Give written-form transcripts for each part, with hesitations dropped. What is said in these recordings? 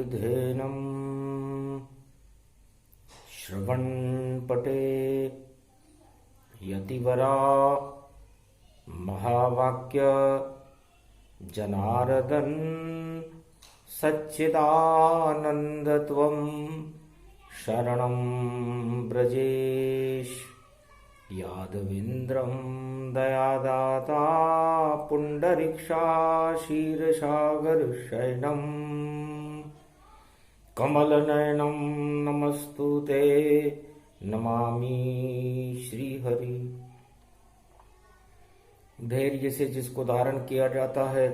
नारायणोपमन्युधेनं श्रवणपटे यतिवरा महावाक्य जनार्दन सच्चिदानन्दत्वं शरणं ब्रजेश यादवेन्द्रं दयादाता पुण्डरीक्षाशीर्षागरशयनं कमलनयनं नमस्तुते नमामि श्रीहरि। धैर्य से जिसको धारण किया जाता है,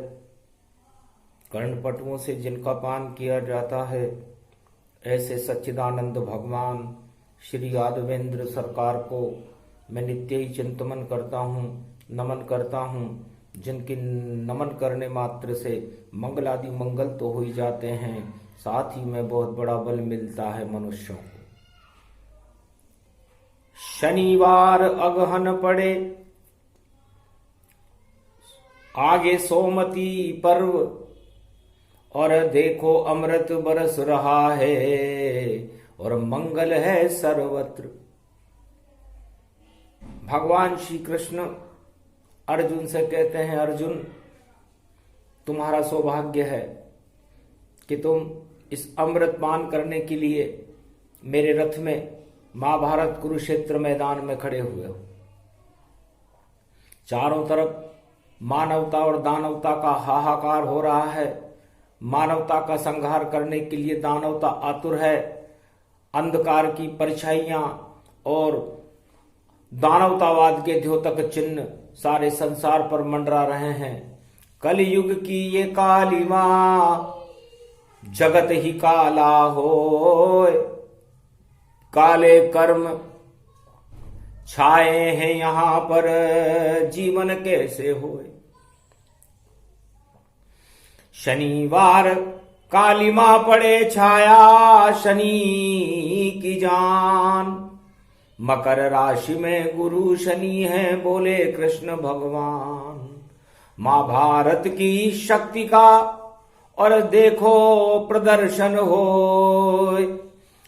कर्णपटुओं से जिनका पान किया जाता है, ऐसे सच्चिदानंद भगवान श्री यादवेंद्र सरकार को मैं नित्य ही चिंतन करता हूँ, नमन करता हूँ, जिनकी नमन करने मात्र से मंगल आदि मंगल तो हो ही जाते हैं, साथ ही में बहुत बड़ा बल मिलता है मनुष्यों को। शनिवार अगहन पड़े, आगे सोमती पर्व, और देखो अमृत बरस रहा है और मंगल है सर्वत्र। भगवान श्री कृष्ण अर्जुन से कहते हैं, अर्जुन तुम्हारा सौभाग्य है कि तुम इस अमृत पान करने के लिए मेरे रथ में महाभारत कुरुक्षेत्र मैदान में खड़े हुए हो। चारों तरफ मानवता और दानवता का हाहाकार हो रहा है। मानवता का संहार करने के लिए दानवता आतुर है। अंधकार की परछाइयां और दानवतावाद के द्योतक चिन्ह सारे संसार पर मंडरा रहे हैं। कलयुग की ये काली मां जगत ही काला होए, काले कर्म छाए हैं यहां पर, जीवन कैसे होए। शनिवार काली मां पड़े छाया शनि की जान, मकर राशि में गुरु शनि है बोले कृष्ण भगवान। महाभारत की शक्ति का और देखो प्रदर्शन हो,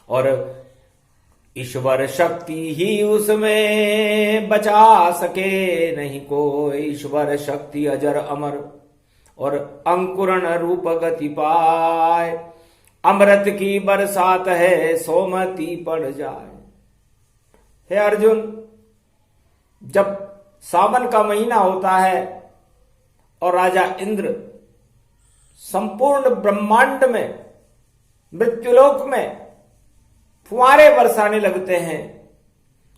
और ईश्वर शक्ति ही उसमें बचा सके नहीं कोई। ईश्वर शक्ति अजर अमर और अंकुरण रूप गति पाए, अमृत की बरसात है सोमती पड़ जाए। हे अर्जुन, जब सावन का महीना होता है और राजा इंद्र संपूर्ण ब्रह्मांड में मृत्युलोक में फुहारे बरसाने लगते हैं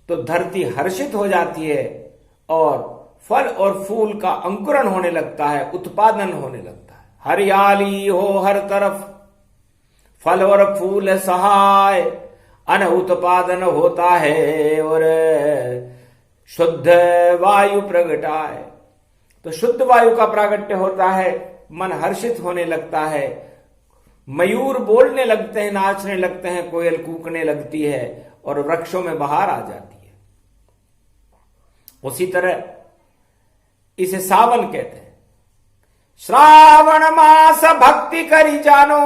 तो धरती हर्षित हो जाती है और फल और फूल का अंकुरण होने लगता है, उत्पादन होने लगता है। हरियाली हो हर तरफ, फल और फूल सहाय, अन्न उत्पादन होता है और शुद्ध वायु प्रगटाए। तो शुद्ध वायु का प्रागट्य होता है, मन हर्षित होने लगता है, मयूर बोलने लगते हैं, नाचने लगते हैं, कोयल कूकने लगती है और वृक्षों में बहार आ जाती है। उसी तरह इसे सावन कहते हैं। श्रावण मास भक्ति करी जानो,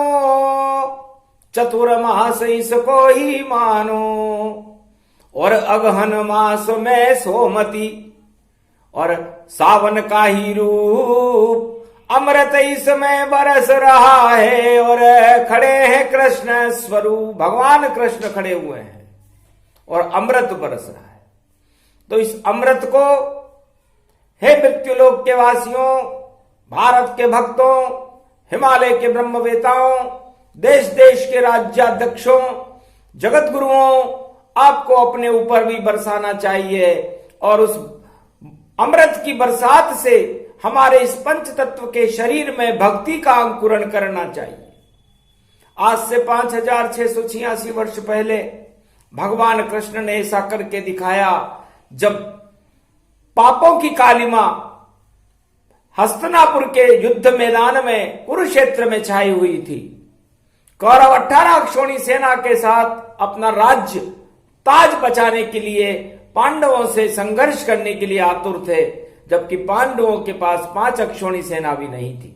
चतुर्मास इसको ही मानो, और अगहन मास में सोमती और सावन का ही रूप अमृत इसमें बरस रहा है, और खड़े हैं कृष्ण स्वरूप, भगवान कृष्ण खड़े हुए हैं और अमृत बरस रहा है। तो इस अमृत को हे मृत्युलोक के वासियों, भारत के भक्तों, हिमालय के ब्रह्मवेताओं, देश देश के राज्याध्यक्षों, जगत गुरुओं, आपको अपने ऊपर भी बरसाना चाहिए और उस अमृत की बरसात से हमारे इस पंच तत्व के शरीर में भक्ति का अंकुरण करना चाहिए। आज से 5686 वर्ष पहले भगवान कृष्ण ने ऐसा करके दिखाया, जब पापों की कालिमा हस्तिनापुर के युद्ध मैदान में कुरुक्षेत्र में छाई हुई थी। कौरव 18 अक्षौणी सेना के साथ अपना राज्य ताज बचाने के लिए पांडवों से संघर्ष करने के लिए आतुर थे, जबकि पांडवों के पास 5 अक्षौणी सेना भी नहीं थी।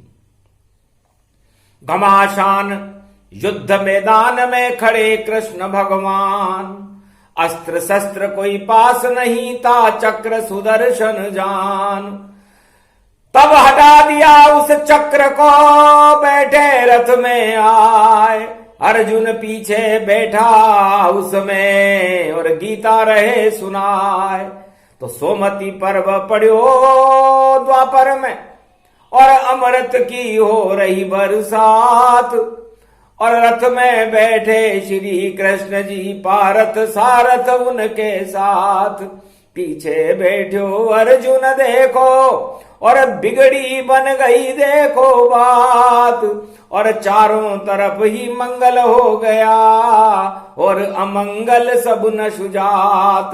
घमासान युद्ध मैदान में खड़े कृष्ण भगवान, अस्त्र शस्त्र कोई पास नहीं था, चक्र सुदर्शन जान। तब हटा दिया उस चक्र को, बैठे रथ में आए, अर्जुन पीछे बैठा उसमें, और गीता रहे सुनाए। तो सोमती पर्व पड़ो द्वापर में, और अमृत की हो रही बरसात, और रथ में बैठे श्री कृष्ण जी, पारथ सारथ उनके साथ। पीछे बैठो अर्जुन देखो, और बिगड़ी बन गई देखो बात, और चारों तरफ ही मंगल हो गया, और अमंगल सब न सुजात।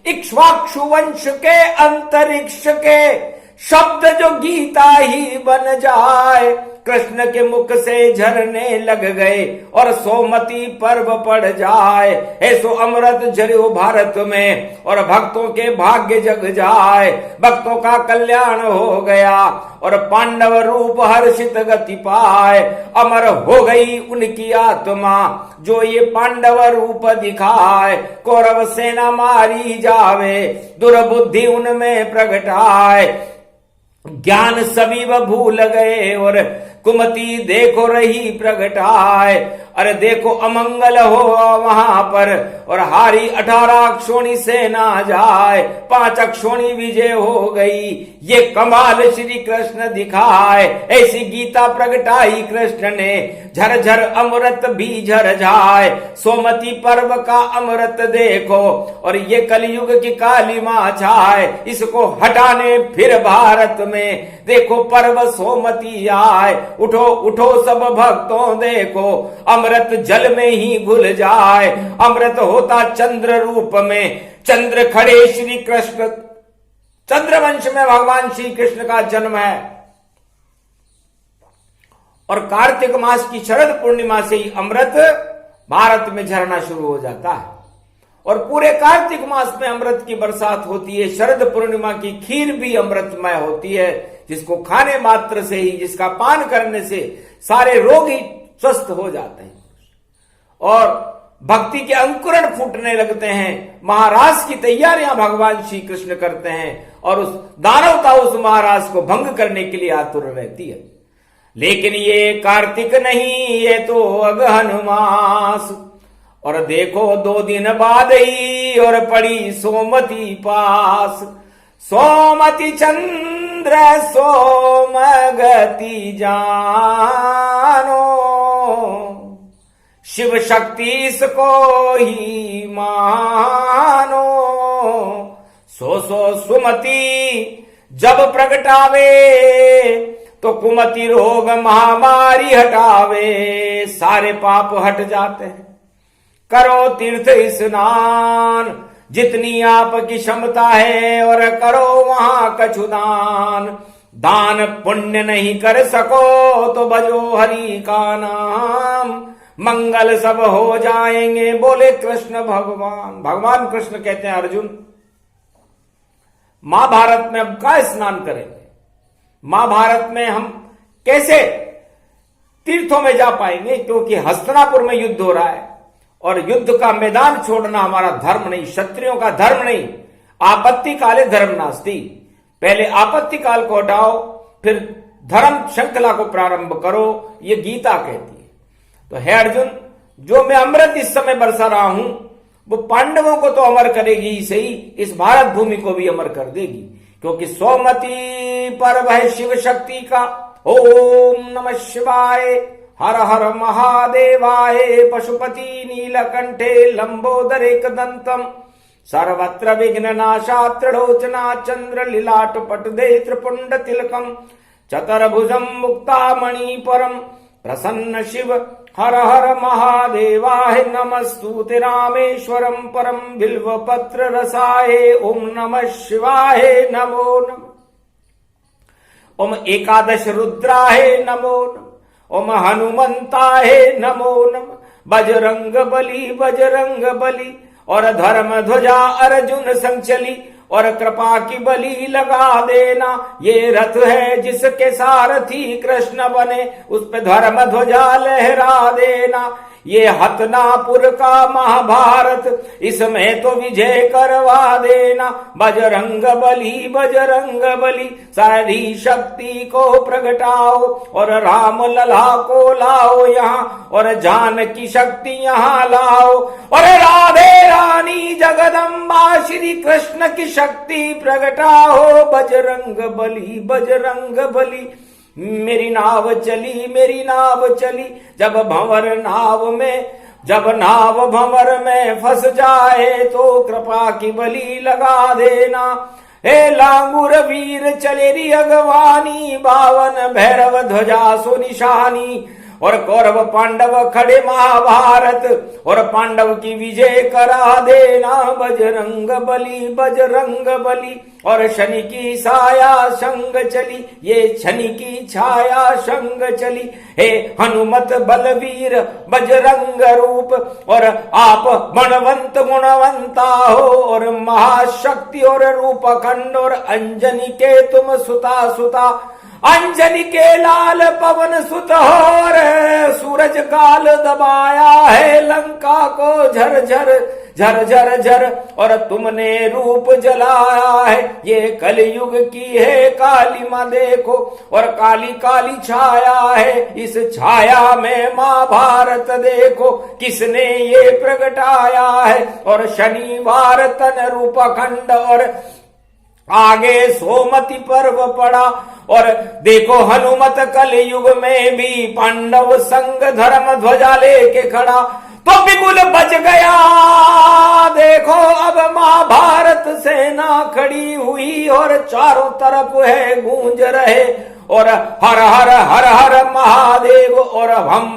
इक्ष्वाकु वंश के अंतरिक्ष के शब्द जो गीता ही बन जाए, कृष्ण के मुख से झरने लग गए, और सोमती पर्व पड़ जाए। ऐसो अमृत झरियो भारत में, और भक्तों के भाग्य जग जाए। भक्तों का कल्याण हो गया, और पांडव रूप हर्षित गति पाए। अमर हो गई उनकी आत्मा, जो ये पांडव रूप दिखाए। कौरव सेना मारी जावे, दुर्बुद्धि उनमें प्रगटाए। ज्ञान सभी वह भूल गए, और कुमति देखो रही प्रगटाए। अरे देखो अमंगल हो वहां पर, और हारी 18 अक्षोणी सेना जाए, 5 अक्षोणी विजय हो गई। ये कमाल श्री कृष्ण दिखाए, ऐसी गीता प्रगटाई कृष्ण ने। झरझर अमृत भी झर जाए, सोमती पर्व का अमृत देखो, और ये कलयुग की काली मां छाए। इसको हटाने फिर भारत में देखो पर्व सोमती आए। उठो उठो सब भक्तों देखो, अमृत जल में ही घुल जाए। अमृत होता चंद्र रूप में, चंद्र खड़े श्री कृष्ण। चंद्रवंश में भगवान श्री कृष्ण का जन्म है, और कार्तिक मास की शरद पूर्णिमा से ही अमृत भारत में झरना शुरू हो जाता है, और पूरे कार्तिक मास में अमृत की बरसात होती है। शरद पूर्णिमा की खीर भी अमृतमय होती है, जिसको खाने मात्र से ही, जिसका पान करने से सारे रोग ही स्वस्थ हो जाते हैं, और भक्ति के अंकुरण फूटने लगते हैं। महाराज की तैयारियां भगवान श्री कृष्ण करते हैं, और उस दानवता उस महाराज को भंग करने के लिए आतुर रहती है। लेकिन ये कार्तिक नहीं, ये तो अगहन मास, और देखो 2 दिन बाद ही और पड़ी सोमती पास। सोमती चंद्र सोमगति जानो, शिव शक्ति इसको ही मानो। सो सुमति जब प्रगटावे, तो कुमति रोग महामारी हटावे। सारे पाप हट जाते हैं, करो तीर्थ स्नान, जितनी आपकी क्षमता है, और करो वहां कछु दान। दान पुण्य नहीं कर सको, तो भजो हरि का नाम, मंगल सब हो जाएंगे, बोले कृष्ण भगवान। भगवान कृष्ण कहते हैं अर्जुन, महाभारत में अब का स्नान करेंगे? महाभारत में हम कैसे तीर्थों में जा पाएंगे? क्योंकि हस्तिनापुर में युद्ध हो रहा है, और युद्ध का मैदान छोड़ना हमारा धर्म नहीं, क्षत्रियों का धर्म नहीं। आपत्ति काले धर्म नास्ति। पहले आपत्ति काल को हटाओ, फिर धर्म श्रृंखला को प्रारंभ करो, ये गीता कहती है। तो हे अर्जुन, जो मैं अमृत इस समय बरसा रहा हूं, वो पांडवों को तो अमर करेगी ही सही, इस भारत भूमि को भी अमर कर देगी। क्योंकि सोमती पर्व है शिव शक्ति का। ओम नमः शिवाय, हर हर महादेवाय। पशुपति नीलकंठे लंबोदरे कदंतम, सर्वत्र विघ्न नाशा त्रिलोचना चंद्र लीलाट पटदे त्रिपुंड तिलकम, चतुर्भुजम मुक्तामणि परम प्रसन्न शिव। हर हर महादेवाय, नमस्तुते रामेश्वरम परम बिल्व पत्र रसाय। ओम नमः शिवाय, नमो नमः। ओम एकादश रुद्राय नमो नमः। ओम हनुमंताय नमो नमः। बजरंग बली, और धर्म ध्वजा अर्जुन संग चली, और कृपा की बलि लगा देना। ये रथ है जिसके सारथी कृष्ण बने, उस पे धर्म ध्वजा लहरा देना। ये हतनापुर का महाभारत, इसमें तो विजय करवा देना। बजरंग बली सारी शक्ति को प्रगटाओ और राम लला को लाओ यहाँ, और जानकी शक्ति यहाँ लाओ, और राधे रानी जगदम्बा श्री कृष्ण की शक्ति प्रगटाओ। बजरंग बली मेरी नाव चली, जब नाव भंवर में फंस जाए तो कृपा की बलि लगा देना। हे लांगुर वीर चलेरी अगवानी, 52 भैरव ध्वजा सो निशानी, और कौरव पांडव खड़े महाभारत, और पांडव की विजय करा देना। बजरंग बली और शनि की साया संग चली, ये शनि की छाया संग चली। हे हनुमत बलवीर बजरंग रूप, और आप गुणवंत गुणवंता हो, और महाशक्ति और रूप खंड, और अंजनी के तुम सुता अंजनी के लाल पवन सुत हो रे। सूरज काल दबाया है लंका को झर, और तुमने रूप जलाया है। ये कलयुग की है काली माँ देखो, और काली काली छाया है, इस छाया में महाभारत देखो, किसने ये प्रगटाया है। और शनिवार तन रूप खंड, और आगे सोमति पर्व पड़ा, और देखो हनुमत कलयुग में भी पांडव संग धर्म ध्वजा लेके खड़ा, तो बिगुल बच गया। देखो अब महाभारत सेना खड़ी हुई, और चारों तरफ है गूंज रहे, और हर हर महादेव, और भम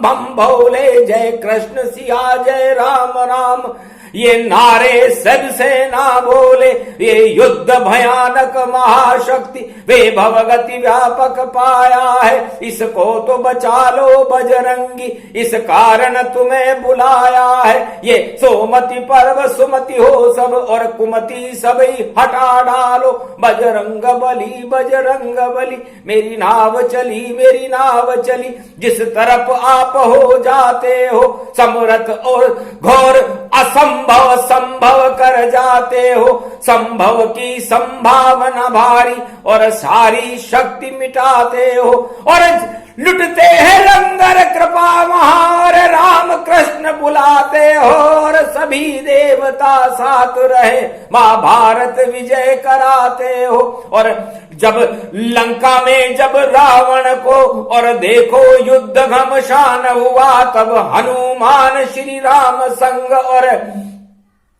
भम भोले, जय कृष्ण सिया जय राम राम, ये नारे सबसे ना बोले। ये युद्ध भयानक महाशक्ति वे भवगति व्यापक पाया है, इसको तो बचा लो बजरंगी, इस कारण तुम्हें बुलाया है। ये सोमति पर्व सुमति हो सब, और कुमति सभी हटा डालो। बजरंग बली मेरी नाव चली, जिस तरफ आप हो जाते हो समरथ, और घोर असंभव संभव कर जाते हो। संभव की संभावना भारी, और सारी शक्ति मिटाते हो, और लुटते हैं लंगर कृपा महार। राम कृष्ण बुलाते हो, और सभी देवता साथ रहे, महाभारत विजय कराते हो। और जब लंका में जब रावण को और देखो युद्ध घमसान हुआ, तब हनुमान श्री राम संग और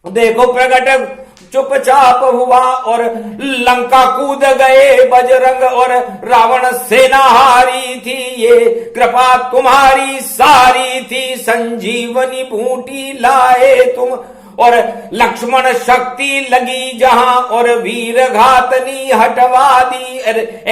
देखो प्रकट चुपचाप हुआ, और लंका कूद गए बजरंग, और रावण सेना हारी थी। ये कृपा तुम्हारी सारी थी, संजीवनी बूटी लाए तुम, और लक्ष्मण शक्ति लगी जहां, और वीर घातनी हटवा दी।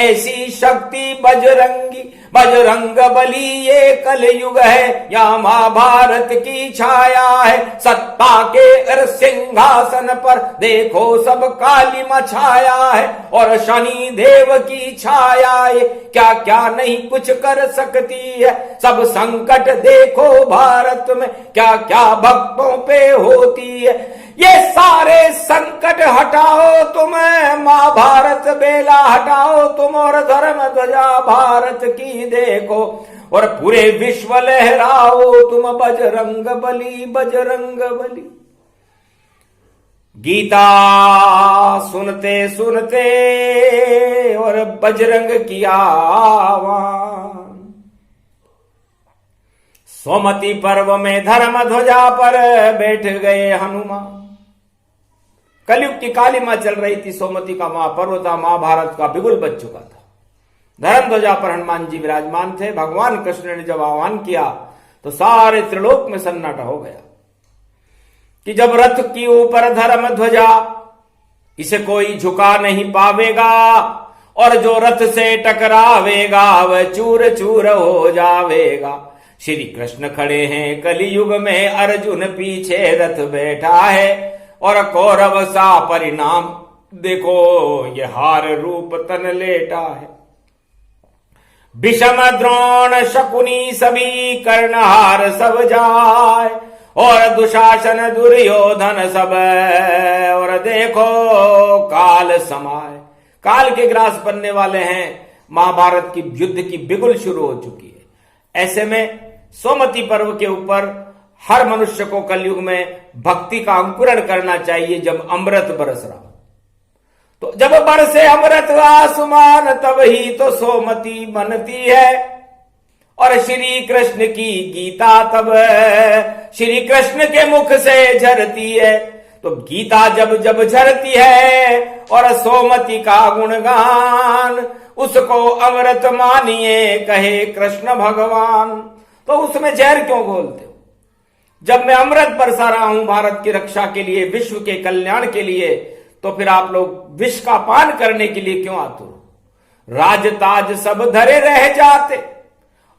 ऐसी शक्ति बजरंग बली ये कलयुग है, या महाभारत की छाया है। सत्ता के सिंहासन पर देखो सब काली मां छाया है, और शनि देव की छाया है। क्या क्या नहीं कुछ कर सकती है, सब संकट देखो भारत में क्या क्या भक्तों पे होती है। ये सारे संकट हटाओ तुम, महाभारत बेला हटाओ तुम, और धर्म ध्वजा भारत की देखो, और पूरे विश्व लहराओ तुम। बजरंग बली गीता सुनते सुनते और बजरंग की आवाज, सोमति पर्व में धर्म ध्वजा पर बैठ गए हनुमान। कलयुग की काली मां चल रही थी, सोमति का महापर्व था, महाभारत का बिगुल बज चुका था। धर्म ध्वजा पर हनुमान जी विराजमान थे। भगवान कृष्ण ने जब आह्वान किया तो सारे त्रिलोक में सन्नाटा हो गया कि जब रथ की ऊपर धर्म ध्वजा, इसे कोई झुका नहीं पावेगा, और जो रथ से टकरावेगा वह चूर चूर हो जावेगा। श्री कृष्ण खड़े हैं कलियुग में, अर्जुन पीछे रथ बैठा है, और कौरव सा परिणाम देखो ये हार रूप तन लेटा है। विषम द्रोण शकुनी सभी कर्णहार सब जाय, और दुशासन दुर्योधन सब और देखो काल समाय। काल के ग्रास बनने वाले हैं, महाभारत की युद्ध की बिगुल शुरू हो चुकी है। ऐसे में सोमवती पर्व के ऊपर हर मनुष्य को कलयुग में भक्ति का अंकुरण करना चाहिए। जब अमृत बरस रहा, तो जब बरसे अमृत आसमान, तब ही तो सोमवती बनती है। और श्री कृष्ण की गीता तब श्री कृष्ण के मुख से झरती है। तो गीता जब जब झरती है और सोमवती का गुणगान, उसको अमृत मानिए कहे कृष्ण भगवान। तो उसमें जहर क्यों घोलते हो? जब मैं अमृत बरसा रहा हूं भारत की रक्षा के लिए, विश्व के कल्याण के लिए, तो फिर आप लोग विष का पान करने के लिए क्यों आतुर हो? राजताज सब धरे रह जाते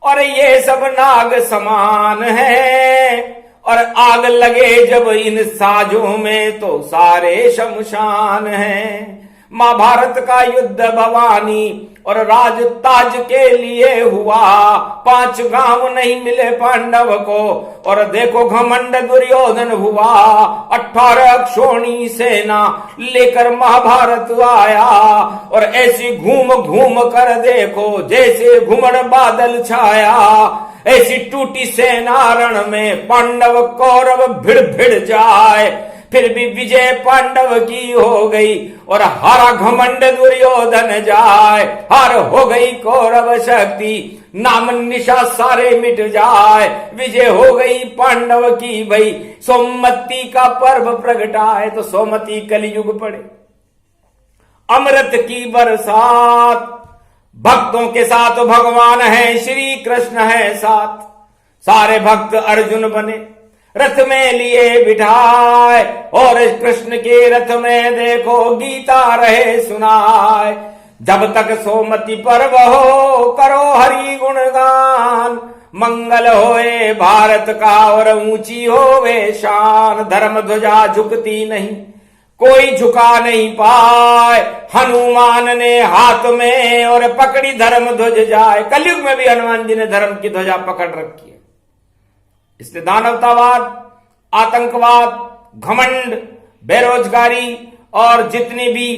और ये सब नाग समान है, और आग लगे जब इन साजों में तो सारे शमशान हैं। महाभारत का युद्ध भवानी और राज ताज के लिए हुआ, 5 गांव नहीं मिले पांडव को, और देखो घमंड दुर्योधन हुआ। 18 अक्षोणी सेना लेकर महाभारत आया, और ऐसी घूम घूम कर देखो जैसे घुमड़ बादल छाया। ऐसी टूटी सेना रण में पांडव कौरव भिड़ भिड़ जाए, फिर भी विजय पांडव की हो गई, और हारा घमंड दुर्योधन जाए। हार हो गई कौरव शक्ति, नाम निशा सारे मिट जाए। विजय हो गई पांडव की भई, सोमवती का पर्व प्रगटाए। तो सोमवती कलयुग पड़े, अमृत की बरसात, भक्तों के साथ भगवान है, श्री कृष्ण है साथ। सारे भक्त अर्जुन बने, रथ में लिए बिठाए, और कृष्ण के रथ में देखो गीता रहे सुनाए। जब तक सोमवती पर्व हो करो हरि गुणगान, मंगल होए भारत का और ऊंची होवे शान। धर्म ध्वजा झुकती नहीं, कोई झुका नहीं पाए, हनुमान ने हाथ में और पकड़ी धर्म ध्वज जाए। कलयुग में भी हनुमान जी ने धर्म की ध्वजा पकड़ रखी है। इसलिए दानवतावाद, आतंकवाद, घमंड, बेरोजगारी और जितनी भी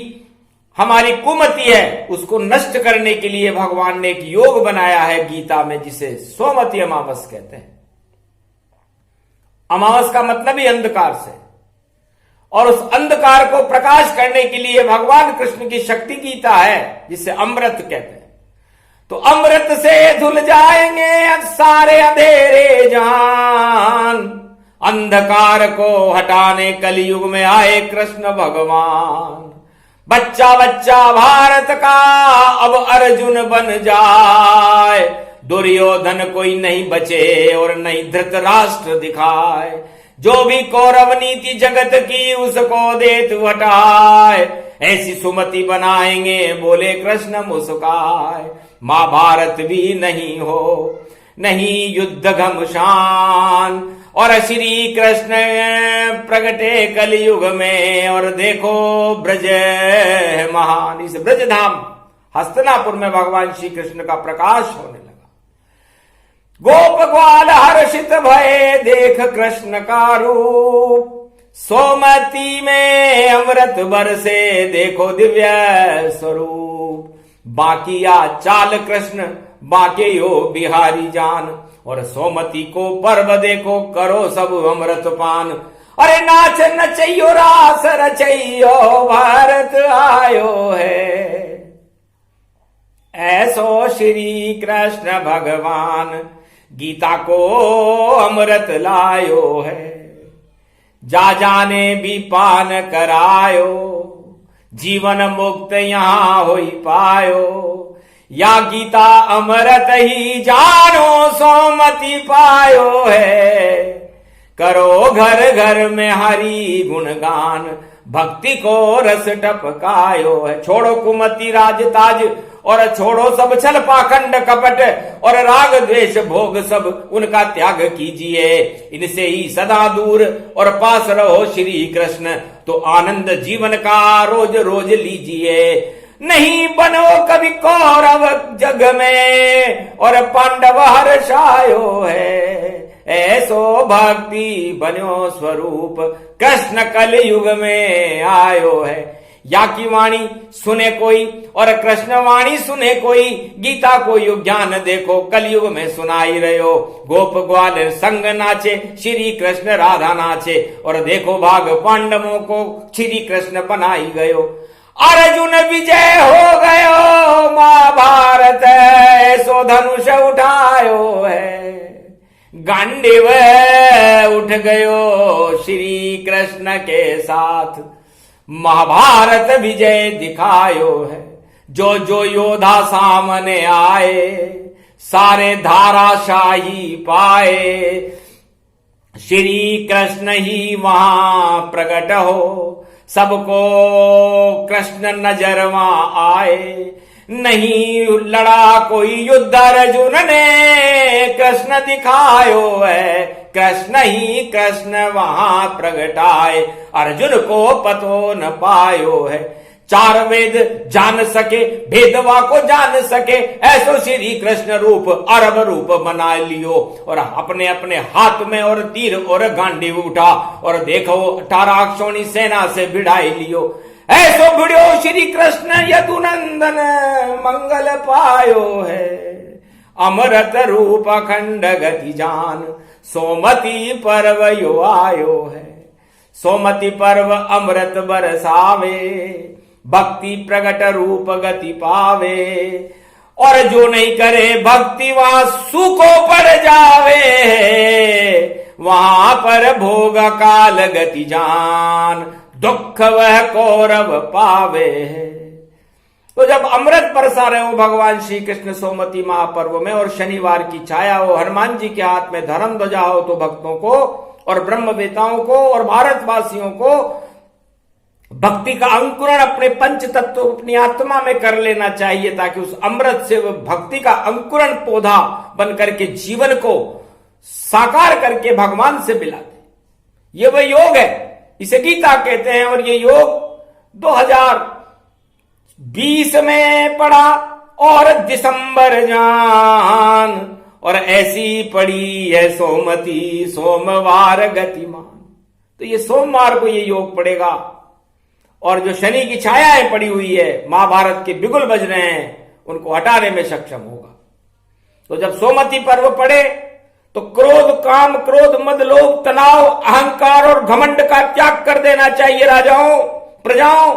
हमारी कुमति है, उसको नष्ट करने के लिए भगवान ने एक योग बनाया है गीता में, जिसे सोमवती अमावस कहते हैं। अमावस का मतलब ही अंधकार से, और उस अंधकार को प्रकाश करने के लिए भगवान कृष्ण की शक्ति गीता है, जिसे अमृत कहते हैं। तो अमृत से धुल जाएंगे सारे अंधेरे जान, अंधकार को हटाने कलयुग में आए कृष्ण भगवान। बच्चा बच्चा भारत का अब अर्जुन बन जाए, दुर्योधन कोई नहीं बचे और नहीं धृतराष्ट्र दिखाए। जो भी कौरव नीति जगत की उसको देत हटाए, ऐसी सुमति बनाएंगे बोले कृष्ण मुस्काए। महाभारत भी नहीं हो, नहीं युद्ध घमशान, और श्री कृष्ण प्रगटे कलयुग में, और देखो ब्रज महान। इस ब्रज धाम हस्तिनापुर में भगवान श्री कृष्ण का प्रकाश होने लगा। गोप ग्वाल हर्षित भये देख कृष्ण का रूप, सोमवती में अमृत बरसे देखो दिव्य स्वरूप। बाकिया चाल कृष्ण बाके यो बिहारी जान, और सोमवती को पर्व देखो करो सब अमृत पान। अरे नाच नचैयो रास रचैयो भारत आयो है, ऐसो श्री कृष्ण भगवान गीता को अमृत लायो है। जा जाने भी पान करायो, जीवन मुक्त यहां होई पायो। या गीता अमृत ही जानो सोमवती पायो है। करो घर घर में हरि गुणगान, भक्ति को रस टपकायो है। छोड़ो कुमति राजताज और छोड़ो सब छल पाखंड कपट, और राग द्वेष भोग सब उनका त्याग कीजिए। इनसे ही सदा दूर और पास रहो श्री कृष्ण, तो आनंद जीवन का रोज रोज लीजिए। नहीं बनो कभी कौरव जग में और पांडव हर्षायो है। ऐसो भक्ति बन्यो स्वरूप कृष्ण कल युग में आयो है। या की वाणी सुने कोई और कृष्ण वाणी सुने कोई, गीता को युग ज्ञान देखो कलयुग में सुनाई रहो। गोप ग्वाल संग नाचे, श्री कृष्ण राधा नाचे, और देखो भाग पांडवों को श्री कृष्ण बनाई गयो। अर्जुन विजय हो गयो, महाभारत सो धनुष उठायो है। गांडीव उठ गयो श्री कृष्ण के साथ, महाभारत विजय दिखायो है। जो जो योद्धा सामने आए, सारे धाराशाही पाए। श्री कृष्ण ही वहां प्रकट हो, सबको कृष्ण नजर वहां आए। नहीं लड़ा कोई युद्ध अर्जुन ने, कृष्ण दिखायो है। कृष्ण ही कृष्ण वहां प्रगटाए, अर्जुन को पतो न पायो है। चार वेद जान सके, भेदवा को जान सके, ऐसो श्री कृष्ण रूप अरब रूप बना लियो। और अपने अपने हाथ में और तीर और गांडीव उठा, और देखो 18 अक्षौणी सेना से भिड़ाई लियो। ऐसो भिड़ो श्री कृष्ण यदुनंदन, मंगल पायो है। अमृत रूप अखंड गति जान, सोमति पर्व यो आयो है। सोमति पर्व अमृत बरसावे, भक्ति प्रगट रूप गति पावे। और जो नहीं करे भक्ति वहां सूखो पड़ जावे, वहां पर भोग काल गति जान, दुख वह कौरव पावे। तो जब अमृत बरसा रहे हो भगवान श्री कृष्ण सोमती महापर्व में, और शनिवार की छाया हो, हनुमान जी के हाथ में धर्म ध्वजा हो, तो भक्तों को और ब्रह्मवेताओं को और भारतवासियों को भक्ति का अंकुरण अपने पंच तत्व अपनी आत्मा में कर लेना चाहिए, ताकि उस अमृत से भक्ति का अंकुरण पौधा बन करके जीवन को साकार करके भगवान से मिला दे। ये वह योग है, इसे गीता कहते हैं। और ये योग 2020 में पड़ा और दिसंबर जान, और ऐसी पड़ी है सोमती सोमवार गतिमान। तो ये सोमवार को ये योग पड़ेगा, और जो शनि की छायाएं पड़ी हुई है, महाभारत के बिगुल बज रहे हैं, उनको हटाने में सक्षम होगा। तो जब सोमती पर्व पड़े तो क्रोध, काम, क्रोध, मद, लोभ, तनाव, अहंकार और घमंड का त्याग कर देना चाहिए राजाओं, प्रजाओं,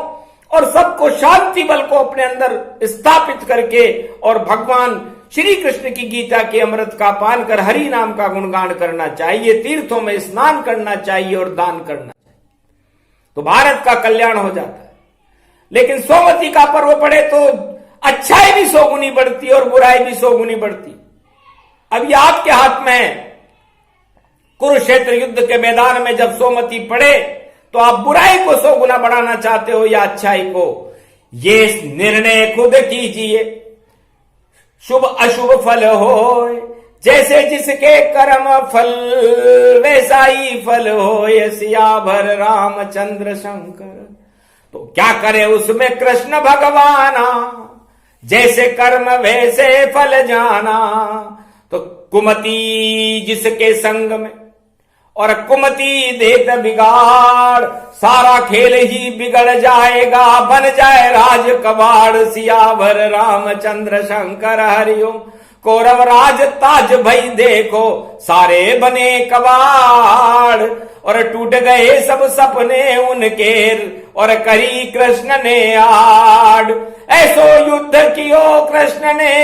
और सबको शांति बल को अपने अंदर स्थापित करके और भगवान श्री कृष्ण की गीता के अमृत का पान कर हरि नाम का गुणगान करना चाहिए, तीर्थों में स्नान करना चाहिए और दान करना चाहिए। तो भारत का कल्याण हो जाता है। लेकिन सोमती का पर्व पड़े तो अच्छाई भी 100 गुनी बढ़ती और बुराई भी 100 गुनी बढ़ती। अब ये आपके हाथ में है। कुरुक्षेत्र युद्ध के मैदान में जब सोमती पड़े तो आप बुराई को 100 गुना बढ़ाना चाहते हो या अच्छाई को, ये निर्णय खुद कीजिए। शुभ अशुभ फल हो, जैसे जिसके कर्म फल वैसा ही फल हो। सियावर रामचंद्र शंकर, तो क्या करे उसमें कृष्ण भगवाना, जैसे कर्म वैसे फल जाना। तो कुमति जिसके संग में और कुमति देत बिगाड़, सारा खेल ही बिगड़ जाएगा, बन जाए राज कबाड़। सियावर रामचंद्र शंकर हरिओम, कौरव राज ताज भई देखो, सारे बने कबाड़। और टूट गए सब सपने उनके, और करी कृष्ण ने आड़। ऐसो युद्ध कियो कृष्ण ने,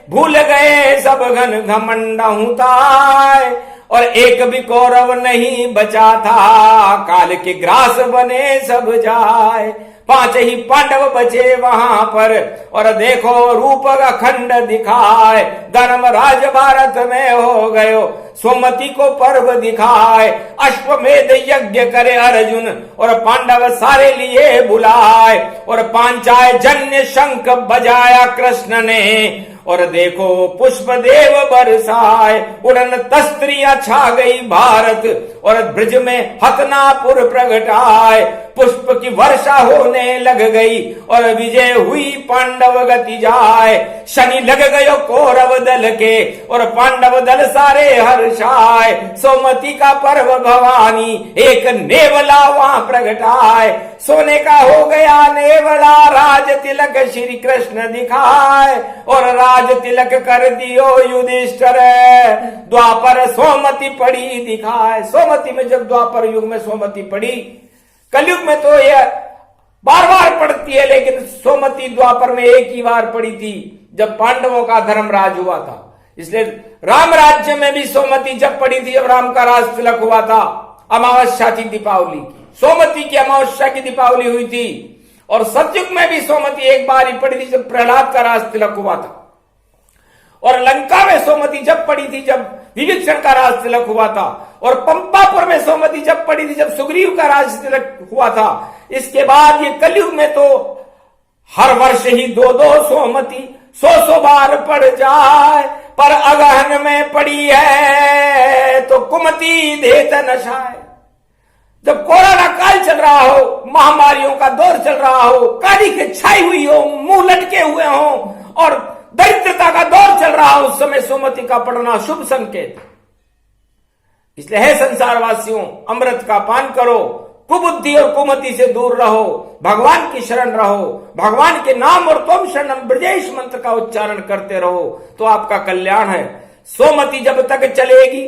भूल गए सब घन घमंड हुताय। और एक भी कौरव नहीं बचा था, काल के ग्रास बने सब जाए। 5 ही पांडव बचे वहां पर, और देखो रूप अखंड दिखाए। धर्मराज भारत में हो गयो, सोमती को पर्व दिखाए। अश्वमेध यज्ञ करे अर्जुन, और पांडव सारे लिए बुलाए। और पांचाय जन्य शंख बजाया कृष्ण ने, और देखो पुष्प देव बरसाए। उड़न तस्त्रियां छा गई भारत, और ब्रज में हतनापुर प्रगटाए। पुष्प की वर्षा होने लग गई और विजय हुई पांडव गति जाए। शनि लग गयो कौरव दल के और पांडव दल सारे हर्षाए। सोमती का पर्व भवानी एक नेवला वहां प्रगटाए। सोने का हो गया नेवला राज तिलक श्री कृष्ण दिखाए और राज तिलक कर दियो युधिष्ठिर द्वापर सोमती पड़ी दिखाए। सोमती में जब द्वापर युग में सोमती पड़ी, कलयुग में तो यह बार बार पड़ती है, लेकिन सोमती द्वापर में एक ही बार पड़ी थी जब पांडवों का धर्मराज हुआ था। इसलिए राम राज्य में भी सोमती जब पड़ी थी, जब राम का राज तिलक हुआ था, अमावस्या थी दीपावली की, सोमती की अमावस्या की दीपावली हुई थी। और सतयुग में भी सोमती एक बार ही पड़ी थी जब प्रहलाद का राज तिलक हुआ था। और लंका में सोमती जब पड़ी थी जब विभीषण का राज तिलक हुआ था। और पंपापुर में सोमती जब पड़ी थी जब सुग्रीव का राज तिलक हुआ था। इसके बाद ये कलयुग में तो हर वर्ष ही 2-2 सोमती 100 बार पड़ जाए, पर अगहन में पड़ी है तो कुमति देत नशाए। जब कोरोना काल चल रहा हो, महामारियों का दौर चल रहा हो, काली के छाई हुई हो, मुंह लटके हुए हो और दरिद्रता का दौर चल रहा हो, उस समय सोमती का पड़ना शुभ संकेत। इसलिए है संसारवासियों, अमृत का पान करो, कुबुद्धि और कुमति से दूर रहो, भगवान की शरण रहो, भगवान के नाम और तुम शरणम ब्रजेश मंत्र का उच्चारण करते रहो तो आपका कल्याण है। सोमती जब तक चलेगी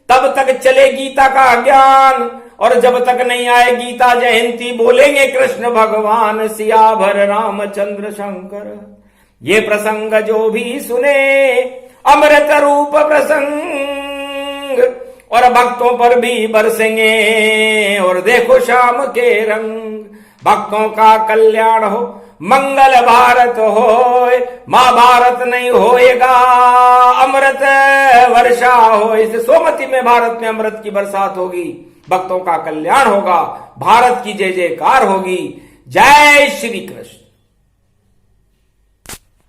तब तक चले गीता का ज्ञान, और जब तक नहीं आए गीता जयंती बोलेंगे कृष्ण भगवान सियाभर रामचंद्र शंकर। ये प्रसंग जो भी सुने अमृत रूप प्रसंग, और भक्तों पर भी बरसेंगे और देखो शाम के रंग। भक्तों का कल्याण हो, मंगल भारत होए, महाभारत नहीं होएगा अमृत वर्षा हो। इसे सोमती में भारत में अमृत की बरसात होगी, भक्तों का कल्याण होगा, भारत की जय जयकार होगी। जय श्री कृष्ण।